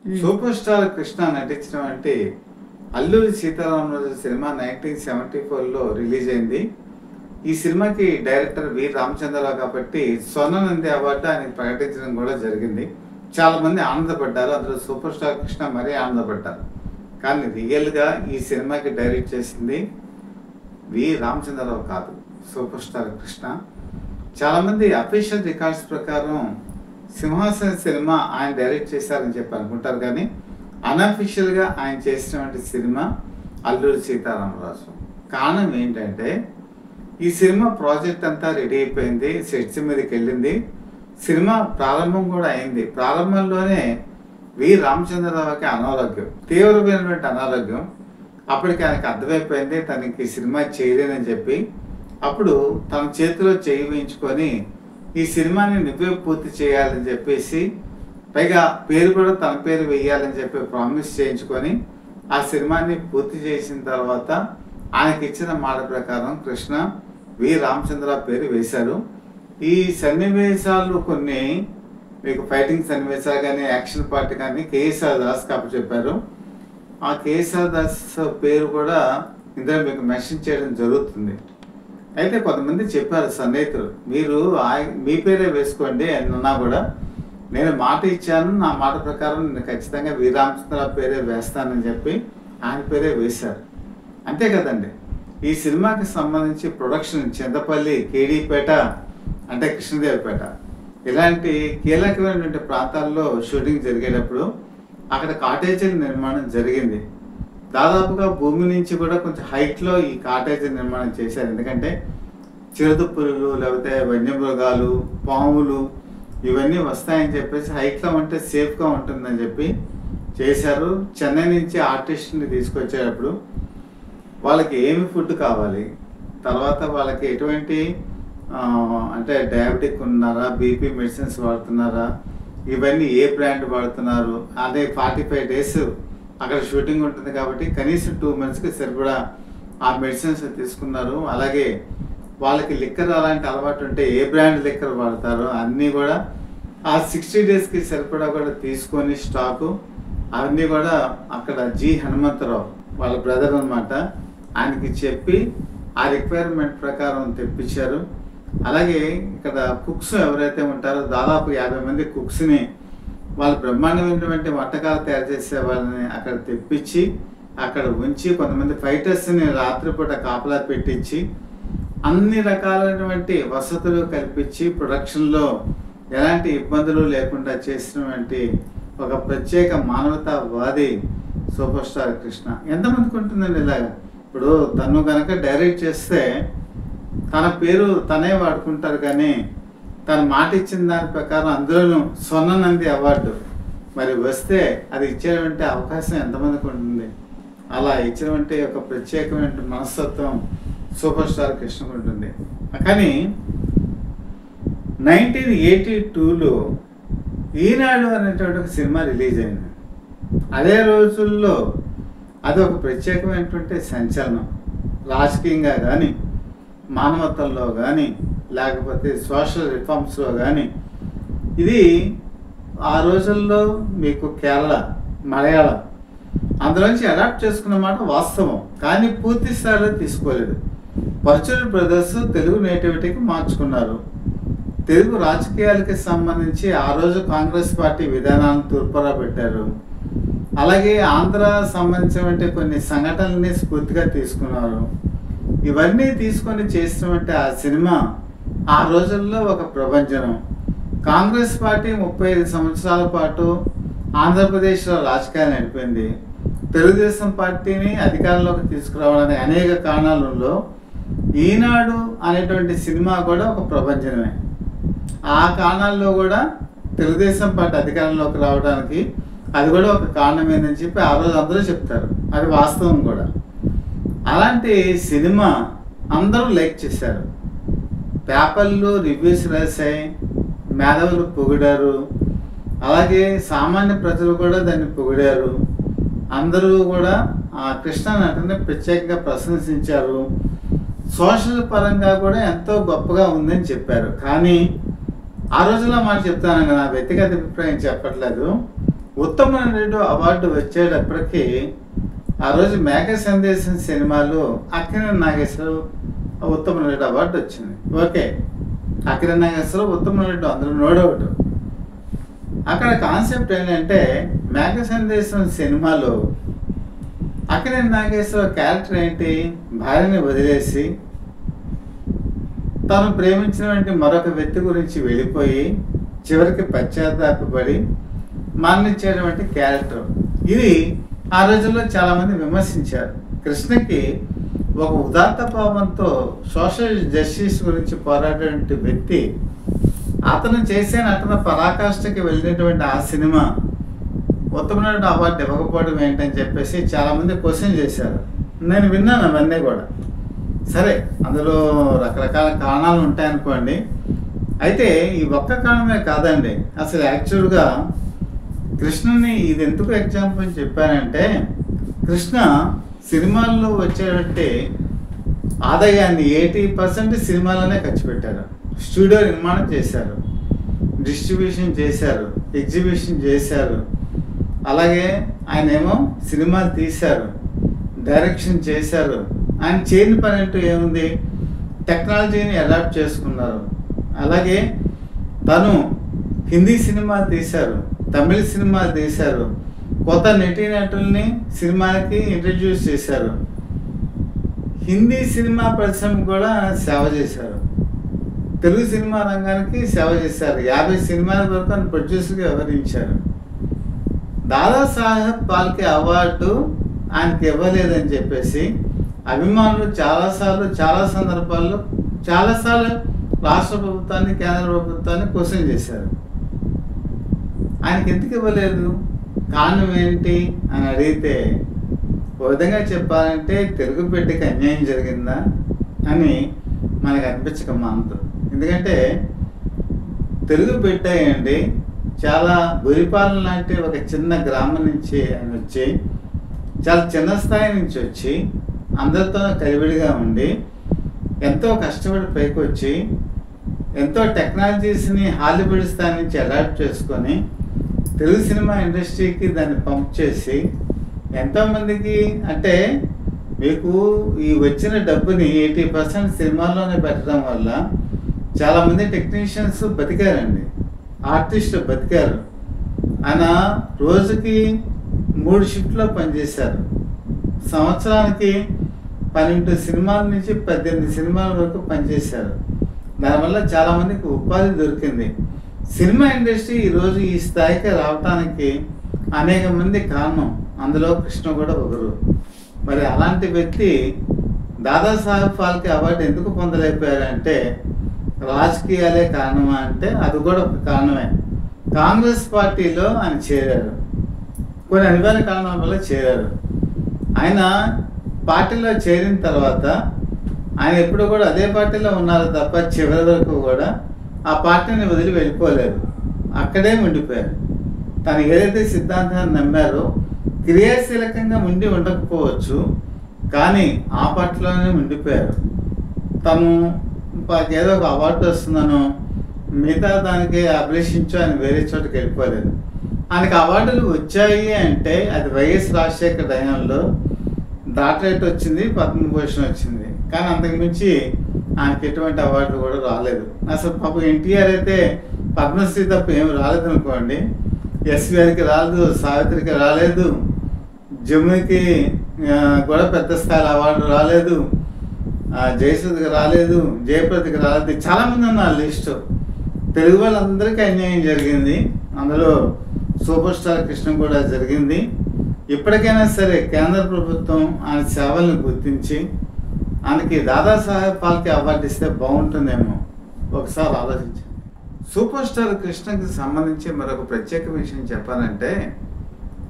హ్మ్. Super star Krishna నటించినటువంటి Alluri Sitaramaraju cinema 1974లో release అయింది. ఈ సినిమాకి డైరెక్టర్ వి రామచంద్రరావు కాబట్టి స్వర్ణ నంది అవార్డు ఆయనకి ప్రకటించడం కూడా జరిగింది. చాలా మంది ఆనందపడ్డారు. అందులో సూపర్ స్టార్ కృష్ణ మరీ ఆనందపడ్డారు. కానీ రియల్గా ఈ సినిమాకి డైరెక్ట్ చేసింది వి రామచంద్రరావు కాదు, సూపర్ స్టార్ కృష్ణ. చాలామంది అఫీషియల్ రికార్డ్స్ ప్రకారం సింహాసన సినిమా ఆయన డైరెక్ట్ చేశారని చెప్పి అనుకుంటారు, కానీ అన్అఫీషియల్గా ఆయన చేసినటువంటి సినిమా అల్లూరి సీతారామరాజు. కారణం ఏంటంటే ఈ సినిమా ప్రాజెక్ట్ అంతా రెడీ అయిపోయింది, సెట్స్ మీదకి వెళ్ళింది, సినిమా ప్రారంభం కూడా అయింది. ప్రారంభంలోనే వి రామచంద్రరావుకి అనారోగ్యం, తీవ్రమైనటువంటి అనారోగ్యం. అప్పటికి ఆయనకు అర్థమైపోయింది తనకి సినిమా చేయలేనని చెప్పి. అప్పుడు తన చేతిలో చేయి వేయించుకొని ఈ సినిమాని నువ్వే పూర్తి చేయాలని చెప్పేసి, పైగా పేరు కూడా తన పేరు వేయాలని చెప్పి ప్రామిస్ చేయించుకొని ఆ సినిమాని పూర్తి చేసిన తర్వాత ఆయనకి ఇచ్చిన మాట ప్రకారం కృష్ణ వి రామచంద్రరావు పేరు వేశారు. ఈ సన్నివేశాలు కొన్ని మీకు ఫైటింగ్ సన్నివేశాలు కానీ యాక్షన్ పార్ట్ కానీ కేఎస్ఆర్ దాస్ కాబట్టి చెప్పారు. ఆ కేఎస్ఆర్ దాస్ పేరు కూడా ఇందులో మీకు మెన్షన్ చేయడం జరుగుతుంది. అయితే కొంతమంది చెప్పారు సన్నిహితులు, మీరు మీ పేరే వేసుకోండి అన్నా కూడా నేను మాట ఇచ్చాను, నా మాట ప్రకారం నేను ఖచ్చితంగా వి రామచంద్రరావు పేరే వేస్తానని చెప్పి ఆయన పేరే వేశారు. అంతే కదండి. ఈ సినిమాకి సంబంధించి ప్రొడక్షన్ చింతపల్లి, కేడీపేట అంటే కృష్ణదేవపేట ఇలాంటి కీలకమైనటువంటి ప్రాంతాల్లో షూటింగ్ జరిగేటప్పుడు అక్కడ కాటేజీల నిర్మాణం జరిగింది. దాదాపుగా భూమి నుంచి కూడా కొంచెం హైట్లో ఈ కాటేజీ నిర్మాణం చేశారు. ఎందుకంటే చిరుతపులులు లేకపోతే వన్యమృగాలు, పాములు ఇవన్నీ వస్తాయని చెప్పేసి హైట్లో ఉంటే సేఫ్గా ఉంటుందని చెప్పి చేశారు. చెన్నై నుంచి ఆర్టిస్ట్ని తీసుకొచ్చేటప్పుడు వాళ్ళకి ఏమి ఫుడ్ కావాలి, తర్వాత వాళ్ళకి ఎటువంటి అంటే డయాబెటిక్ ఉన్నారా, బీపీ మెడిసిన్స్ వాడుతున్నారా, ఇవన్నీ ఏ బ్రాండ్ వాడుతున్నారు, అదే 45 days అక్కడ షూటింగ్ ఉంటుంది కాబట్టి కనీసం 2 monthsకి సరిపడా ఆ మెడిసిన్స్ తీసుకున్నారు. అలాగే వాళ్ళకి లిక్కర్ అలాంటి అలవాటు ఉంటే ఏ బ్రాండ్ లిక్కర్ వాడతారో అన్నీ కూడా ఆ 60 daysకి సరిపడా కూడా తీసుకొని స్టాకు అవన్నీ కూడా అక్కడ జి హనుమంతరావు వాళ్ళ బ్రదర్ అనమాట, ఆయనకి చెప్పి ఆ రిక్వైర్మెంట్ ప్రకారం తెప్పించారు. అలాగే ఇక్కడ కుక్స్ ఎవరైతే ఉంటారో దాదాపు 50 మంది కుక్స్ని వాళ్ళు బ్రహ్మాండమైనటువంటి వంటకాలు తయారు చేసే వాళ్ళని అక్కడ తెప్పించి అక్కడ ఉంచి కొంతమంది ఫైటర్స్ని రాత్రిపూట కాపలా పెట్టించి అన్ని రకాలైనటువంటి వసతులు కల్పించి ప్రొడక్షన్లో ఎలాంటి ఇబ్బందులు లేకుండా చేసినటువంటి ఒక ప్రత్యేక మానవతావాది సూపర్ స్టార్ కృష్ణ. ఎంతమందికి ఉంటుందండి ఇలాగా? ఇప్పుడు తను కనుక డైరెక్ట్ చేస్తే తన పేరు తనే వాడుకుంటారు, కానీ తను మాట ఇచ్చిన దాని ప్రకారం అందులోనూ స్వర్ణ నంది అవార్డు మరి వస్తే అది ఇచ్చేటువంటి అవకాశం ఎంతమందికి ఉంటుంది? అలా ఇచ్చినటువంటి ఒక ప్రత్యేకమైన మనస్తత్వం సూపర్ స్టార్ కృష్ణకు ఉంటుంది. కానీ 1982లో ఈనాడు అనేటువంటి ఒక సినిమా రిలీజ్ అయింది. అదే రోజుల్లో అది ఒక ప్రత్యేకమైనటువంటి సంచలనం. రాజకీయంగా కానీ, మానవత్వంలో కానీ, లేకపోతే సోషల్ రిఫార్మ్స్లో కానీ ఇది ఆ రోజుల్లో మీకు కేరళ, మలయాళం అందులోంచి అడాప్ట్ చేసుకున్న మాట వాస్తవం, కానీ పూర్తి స్థాయిలో తీసుకోలేదు. పరుచూరి బ్రదర్స్ తెలుగు నేటివిటీకి మార్చుకున్నారు. తెలుగు రాజకీయాలకి సంబంధించి ఆ రోజు కాంగ్రెస్ పార్టీ విధానాలను తూర్పరా పెట్టారు. అలాగే ఆంధ్ర సంబంధించినటువంటి కొన్ని సంఘటనల్ని స్ఫూర్తిగా తీసుకున్నారు. ఇవన్నీ తీసుకొని చేసినటువంటి ఆ సినిమా ఆ రోజుల్లో ఒక ప్రభంజనం. కాంగ్రెస్ పార్టీ 35 సంవత్సరాల పాటు ఆంధ్రప్రదేశ్లో రాజకీయాలు నడిపింది. తెలుగుదేశం పార్టీని అధికారంలోకి తీసుకురావడానికి అనేక కారణాలలో ఈనాడు అనేటువంటి సినిమా కూడా ఒక ప్రభంజనమే. ఆ కారణాల్లో కూడా తెలుగుదేశం పార్టీ అధికారంలోకి రావడానికి అది కూడా ఒక కారణం ఏందని చెప్పి ఆ రోజు అందరూ చెప్తారు, అది వాస్తవం కూడా. అలాంటి సినిమా అందరూ లైక్ చేశారు, పేపర్లు రివ్యూస్ రాశాయి, మేధావులు పొగిడారు, అలాగే సామాన్య ప్రజలు కూడా దాన్ని పొగిడారు. అందరూ కూడా ఆ కృష్ణ నటన ప్రత్యేకంగా ప్రశంసించారు. సోషల్ పరంగా కూడా ఎంతో గొప్పగా ఉందని చెప్పారు. కానీ ఆ రోజుల్లో మాట చెప్తాను, నా వ్యక్తిగత అభిప్రాయం చెప్పట్లేదు, ఉత్తమ నటుడు అవార్డు వచ్చేటప్పటికి ఆ రోజు మేఘ సందేశం సినిమాలో అక్కినేని నాగేశ్వరరావు ఉత్తమ నటుడు అవార్డు వచ్చింది. ఓకే, అక్కినేని నాగేశ్వరరావు ఉత్తమ నటుడు, అందులో నో డౌట్. అక్కడ కాన్సెప్ట్ ఏంటంటే మేఘ సందేశం సినిమాలో అక్కినేని నాగేశ్వరరావు క్యారెక్టర్ ఏంటి, భార్యని వదిలేసి తాను ప్రేమించినటువంటి మరొక వ్యక్తి గురించి వెళ్ళిపోయి చివరికి పశ్చాత్తాపడి మరణించేటువంటి క్యారెక్టర్. ఇది ఆ రోజుల్లో చాలామంది విమర్శించారు. కృష్ణకి ఒక ఉదాత్త భావంతో సోషల్ జస్టిస్ గురించి పోరాడేటువంటి వ్యక్తి, అతను చేసే నటన పరాకాష్ఠకి వెళ్ళినటువంటి ఆ సినిమా ఉత్తమ నటుడు అవార్డు ఇవ్వకపోవడం ఏంటని చెప్పేసి చాలామంది క్వశ్చన్ చేశారు. నేను విన్నాను అవన్నీ కూడా. సరే, అందులో రకరకాల కారణాలు ఉంటాయనుకోండి. అయితే ఈ ఒక్క కారణమే కాదండి. అసలు యాక్చువల్గా కృష్ణని ఇది ఎందుకు ఎగ్జాంపుల్ చెప్పానంటే, కృష్ణ సినిమాల్లో వచ్చేటువంటి ఆదాయాన్ని 80% సినిమాలోనే ఖర్చు పెట్టారు. స్టూడియో నిర్మాణం చేశారు, డిస్ట్రిబ్యూషన్ చేశారు, ఎగ్జిబిషన్ చేశారు. అలాగే ఆయన ఏమో సినిమాలు తీశారు, డైరెక్షన్ చేశారు. ఆయన చేయని పని అంటూ ఏముంది? టెక్నాలజీని అడాప్ట్ చేసుకున్నారు. అలాగే తను హిందీ సినిమా తీశారు, తమిళ సినిమా తీశారు, కొత్త నటీనటుల్ని సినిమాకి ఇంట్రడ్యూస్ చేశారు. హిందీ సినిమా పరిశ్రమ కూడా సేవ చేశారు, తెలుగు సినిమా రంగానికి సేవ చేశారు. 50 సినిమాల వరకు ఆయన ప్రొడ్యూసర్గా వ్యవహరించారు. దాదాసాహెబ్ ఫాల్కే అవార్డు ఆయనకి ఇవ్వలేదని చెప్పేసి అభిమానులు చాలా సందర్భాల్లో చాలాసార్లు రాష్ట్ర ప్రభుత్వాన్ని, కేంద్ర ప్రభుత్వాన్ని క్వశ్చన్ చేశారు. ఆయనకి ఎందుకు ఇవ్వలేదు, కారణం ఏంటి అని అడిగితే ఒక విధంగా చెప్పాలంటే తెలుగు బిడ్డకి అన్యాయం జరిగిందా అని మనకు అనిపించక మానదు. ఎందుకంటే తెలుగు బిడ్డ అండి, చాలా బురిపాలెం లాంటి ఒక చిన్న గ్రామం నుంచి ఆయన వచ్చి, చాలా చిన్న స్థాయి నుంచి వచ్చి అందరితో కలివిడిగా ఉండి ఎంతో కష్టపడి పైకి వచ్చి ఎంతో టెక్నాలజీస్ని హాలీవుడ్ స్థాయి నుంచి అడాప్ట్ చేసుకొని తెలుగు సినిమా ఇండస్ట్రీకి దాన్ని పంప్ చేసి ఎంతోమందికి, అంటే మీకు ఈ వచ్చిన డబ్బుని 80% సినిమాల్లోనే పెట్టడం వల్ల చాలామంది టెక్నీషియన్స్ బతికారండి, ఆర్టిస్టులు బతికారు. ఆయన రోజుకి 3 షిఫ్ట్లో పనిచేశారు. సంవత్సరానికి 12 సినిమాల నుంచి 18 సినిమాల వరకు పనిచేశారు. దానివల్ల చాలామందికి ఉపాధి దొరికింది. సినిమా ఇండస్ట్రీ ఈరోజు ఈ స్థాయికి రావడానికి అనేక మంది కారణం, అందులో కృష్ణ కూడా ఒకరు. మరి అలాంటి వ్యక్తి దాదాసాహెబ్ ఫాల్కే అవార్డు ఎందుకు పొందలేకపోయారంటే రాజకీయాలే కారణమా అంటే అది కూడా ఒక కారణమే. కాంగ్రెస్ పార్టీలో ఆయన చేరారు, కొన్ని అనివార్య కారణాల వల్ల చేరారు. ఆయన పార్టీలో చేరిన తర్వాత ఆయన ఎప్పుడు కూడా అదే పార్టీలో ఉన్నారు తప్ప చివరి వరకు కూడా ఆ పార్టీని వదిలి వెళ్ళిపోలేదు, అక్కడే ఉండిపోయారు. తను ఏదైతే సిద్ధాంతాన్ని నమ్మారో క్రియాశీలకంగా ఉండి ఉండకపోవచ్చు, కానీ ఆ పార్టీలోనే ఉండిపోయారు. తను ఏదో ఒక అవార్డు వస్తుందనో మిగతా దానికి అభిలషించో ఆయన వేరే చోటుకి వెళ్ళిపోలేదు. ఆయనకు అవార్డులు వచ్చాయి అంటే అది వైఎస్ రాజశేఖర్ టైంలో డాక్టరేట్ వచ్చింది, పద్మభూషణ్ వచ్చింది, కానీ అంతకుమించి ఆయనకి ఎటువంటి అవార్డులు కూడా రాలేదు. అసలు పాపం ఎన్టీఆర్ అయితే పద్మశ్రీ తప్ప ఏమి రాలేదు అనుకోండి. ఎస్వీఆర్కి రాలేదు, సావిత్రికి రాలేదు, జముకి కూడా పెద్ద స్థాయిలో అవార్డు రాలేదు, జయసుధకి రాలేదు, జయప్రదకి రాలేదు. చాలామంది ఉన్నారు లిస్టు. తెలుగు వాళ్ళందరికీ అన్యాయం జరిగింది, అందులో సూపర్ స్టార్ కృష్ణ కూడా జరిగింది. ఇప్పటికైనా సరే కేంద్ర ప్రభుత్వం ఆయన సేవలను గుర్తించి ఆయనకి దాదాసాహెబ్ ఫాల్కే అవార్డు ఇస్తే బాగుంటుందేమో, ఒకసారి ఆలోచించండి. సూపర్ స్టార్ కృష్ణకి సంబంధించి మరొక ప్రత్యేక విషయం చెప్పాలంటే,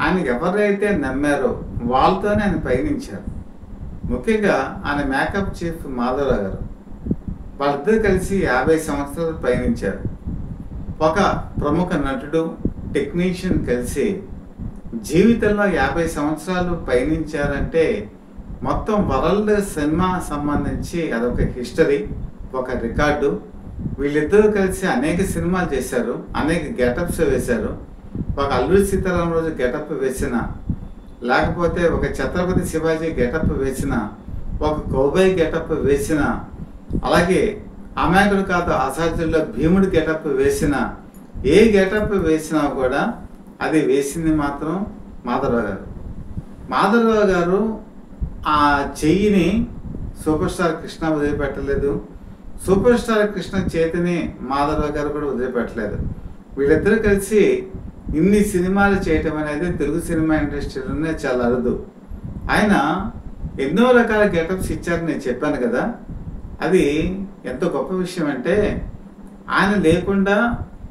ఆయనకి ఎవరైతే నమ్మారో వాళ్ళతోనే ఆయన పయనించారు. ముఖ్యంగా ఆయన మేకప్ చీఫ్ మాధవరావు గారు, వాళ్ళిద్దరు కలిసి 50 సంవత్సరాలు పయనించారు. ఒక ప్రముఖ నటుడు, టెక్నీషియన్ కలిసి జీవితంలో 50 సంవత్సరాలు పయనించారంటే మొత్తం వరల్డ్ సినిమా సంబంధించి అదొక హిస్టరీ, ఒక రికార్డు. వీళ్ళిద్దరూ కలిసి అనేక సినిమాలు చేశారు, అనేక గెటప్స్ వేశారు. ఒక అల్లూరి సీతారామరాజు గెటప్ వేసిన, లేకపోతే ఒక ఛత్రపతి శివాజీ గెటప్ వేసిన, ఒక కౌబాయ్ గెటప్ వేసిన, అలాగే అమాయకుడు కాదు అసాధ్యుల్లో భీముడి గెటప్ వేసిన, ఏ గెటప్ వేసినా కూడా అది వేసింది మాత్రం మాధవరావు గారు. మాధవరావు గారు ఆ చెయ్యిని సూపర్ స్టార్ కృష్ణ వదిలిపెట్టలేదు, సూపర్ స్టార్ కృష్ణ చేతిని మాధవరావు గారు కూడా వదిలిపెట్టలేదు. వీళ్ళిద్దరూ కలిసి ఇన్ని సినిమాలు చేయటం అనేది తెలుగు సినిమా ఇండస్ట్రీలోనే చాలా అరుదు. ఆయన ఎన్నో రకాల గెటప్స్ ఇచ్చారని నేను చెప్పాను కదా. అది ఎంత గొప్ప విషయం అంటే, ఆయన లేకుండా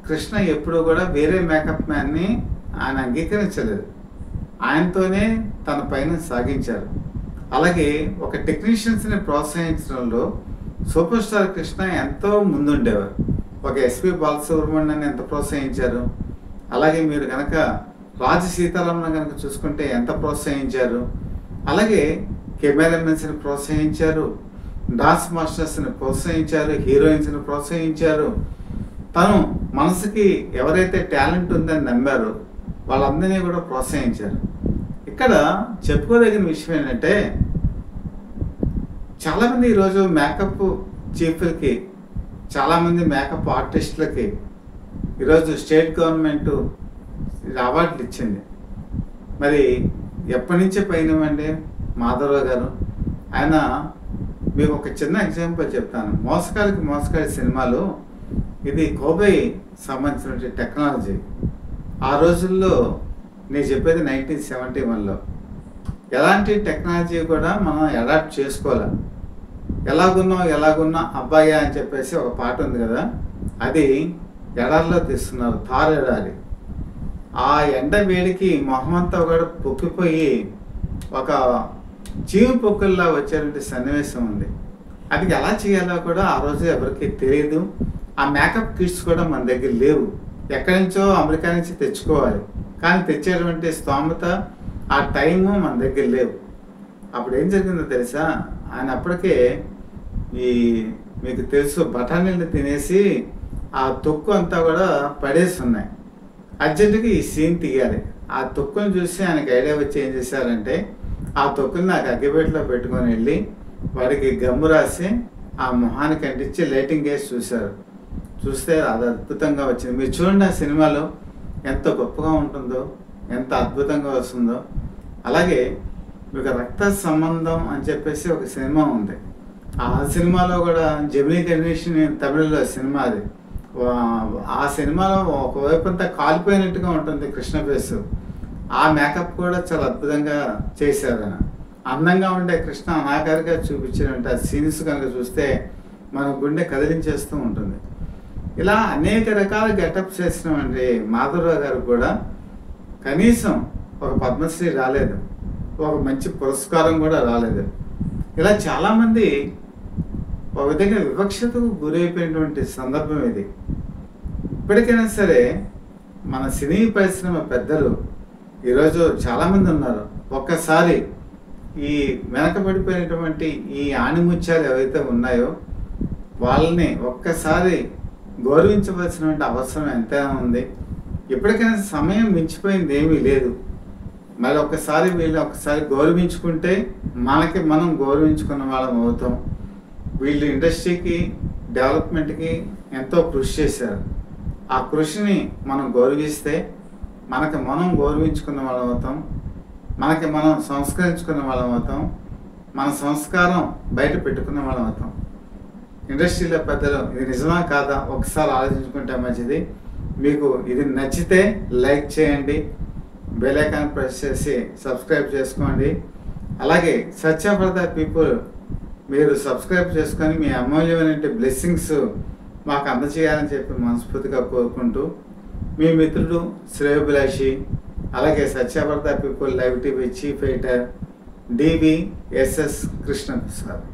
కృష్ణ ఎప్పుడూ కూడా వేరే మేకప్ మ్యాన్ని ఆయన అంగీకరించలేదు. ఆయనతోనే తన పైన సాగించారు. అలాగే ఒక టెక్నీషియన్స్ని ప్రోత్సహించడంలో సూపర్ స్టార్ కృష్ణ ఎంతో ముందుండేవారు. ఒక ఎస్పి బాలసుబ్రహ్మణ్యాన్ని ఎంత ప్రోత్సహించారు, అలాగే మీరు కనుక రాజు సీతారామన్ కనుక చూసుకుంటే ఎంత ప్రోత్సహించారు, అలాగే కెమెరామెన్స్ని ప్రోత్సహించారు, డాన్స్ మాస్టర్స్ని ప్రోత్సహించారు, హీరోయిన్స్ని ప్రోత్సహించారు. తను మనసుకి ఎవరైతే టాలెంట్ ఉందని నమ్మారో వాళ్ళందరినీ కూడా ప్రోత్సహించారు. ఇక్కడ చెప్పుకోదగిన విషయం ఏంటంటే, చాలామంది ఈరోజు మేకప్ చీఫ్లకి, చాలామంది మేకప్ ఆర్టిస్టులకి ఈరోజు స్టేట్ గవర్నమెంట్ అవార్డులు ఇచ్చింది. మరి ఎప్పటి నుంచే పోయినామండి మాధవరావు గారు. ఆయన మీకు ఒక చిన్న ఎగ్జాంపుల్ చెప్తాను. మోసగాడికి మోసగాడి సినిమాలో ఇది కోబై సంబంధించిన టెక్నాలజీ. ఆ రోజుల్లో నేను చెప్పేది 1971లో. ఎలాంటి టెక్నాలజీ కూడా మనం అడాప్ట్ చేసుకోవాలి. ఎలాగున్నా అబ్బాయి అని చెప్పేసి ఒక పాట ఉంది కదా, అది ఎడారిలో తీస్తున్నారు, తారు ఎడారి. ఆ ఎండ వేడికి మొహమంతా కూడా పొక్కిపోయి ఒక చీము పొక్కుల్లా వచ్చేటువంటి సన్నివేశం ఉంది. అది ఎలా చేయాలో కూడా ఆ రోజు ఎవరికి తెలియదు. ఆ మేకప్ కిట్స్ కూడా మన దగ్గర లేవు. ఎక్కడి నుంచో అమెరికా నుంచి తెచ్చుకోవాలి, కానీ తెచ్చేటువంటి స్తోమత ఆ టైము మన దగ్గర లేవు. అప్పుడు ఏం జరిగిందో తెలుసా, ఆయన అప్పటికే మీకు తెలుసు బఠానీలు తినేసి ఆ తొక్కు అంతా కూడా పడేసి ఉన్నాయి. అర్జెంటుగా ఈ సీన్ తీయాలి. ఆ తొక్కుని చూసి ఆయనకి ఐడియా వచ్చి ఏం చేశారంటే, ఆ తొక్కుని నాకు అగ్గిపెట్టలో పెట్టుకొని వెళ్ళి వాడికి గమ్ము రాసి ఆ మొహానికి అంటించి లైటింగ్ వేసి చూశారు. చూస్తే అది అద్భుతంగా వచ్చింది. మీరు చూడండి ఆ సినిమాలో ఎంత గొప్పగా ఉంటుందో, ఎంత అద్భుతంగా వస్తుందో. అలాగే మీకు రక్త సంబంధం అని చెప్పేసి ఒక సినిమా ఉంది. ఆ సినిమాలో కూడా జెమినీ గణేషన్ తమిళలో సినిమా అది. ఆ సినిమాలో ఒకవైపు అంతా కాలిపోయినట్టుగా ఉంటుంది కృష్ణ ఫేస్. ఆ మేకప్ కూడా చాలా అద్భుతంగా చేశారు. అందంగా ఉండే కృష్ణ అనాకారిగా చూపించినట్టు ఆ సీన్స్ కనుక చూస్తే మన గుండె కదిలించేస్తూ ఉంటుంది. ఇలా అనేక రకాల గెటప్స్ చేసినామండి. మాధవరావు గారు కూడా కనీసం ఒక పద్మశ్రీ రాలేదు, ఒక మంచి పురస్కారం కూడా రాలేదు. ఇలా చాలామంది ఒక విధంగా వివక్షతకు గురైపోయినటువంటి సందర్భం ఇది. ఇప్పటికైనా సరే మన సినీ పరిశ్రమ పెద్దలు ఈరోజు చాలామంది ఉన్నారు. ఒక్కసారి ఈ వెనకబడిపోయినటువంటి ఈ ఆణిముత్యాలు ఏవైతే ఉన్నాయో వాళ్ళని ఒక్కసారి గౌరవించవలసినటువంటి అవసరం ఎంతైనా ఉంది. ఎప్పటికైనా సమయం మించిపోయింది ఏమీ లేదు. మరి ఒక్కసారి వీళ్ళని ఒకసారి గౌరవించుకుంటే మనకి మనం గౌరవించుకున్న వాళ్ళం అవుతాం. వీళ్ళు ఇండస్ట్రీకి డెవలప్మెంట్కి ఎంతో కృషి చేశారు. ఆ కృషిని మనం గౌరవిస్తే మనకి మనం గౌరవించుకున్న వాళ్ళం అవుతాం, మనకి మనం సంస్కరించుకున్న వాళ్ళం అవుతాం, మన సంస్కారం బయట పెట్టుకున్న వాళ్ళం అవుతాం. ఇండస్ట్రీలో పెద్దలు ఇది నిజమా కాదా ఒకసారి ఆలోచించుకుంటే మంచిది. మీకు ఇది నచ్చితే లైక్ చేయండి, బెల్ ఐకాన్ ప్రెస్ చేసి సబ్స్క్రైబ్ చేసుకోండి. అలాగే సత్య ఫర్ ద పీపుల్ మీరు సబ్స్క్రైబ్ చేసుకొని మీ అమూల్యమైన బ్లెస్సింగ్స్ మాకు అందజేయాలని చెప్పి మనస్ఫూర్తిగా కోరుకుంటూ, మీ మిత్రుడు శ్రేయోభిలాషి, అలాగే Satya for the people live TV chief editor DVSS Krishna Prasad.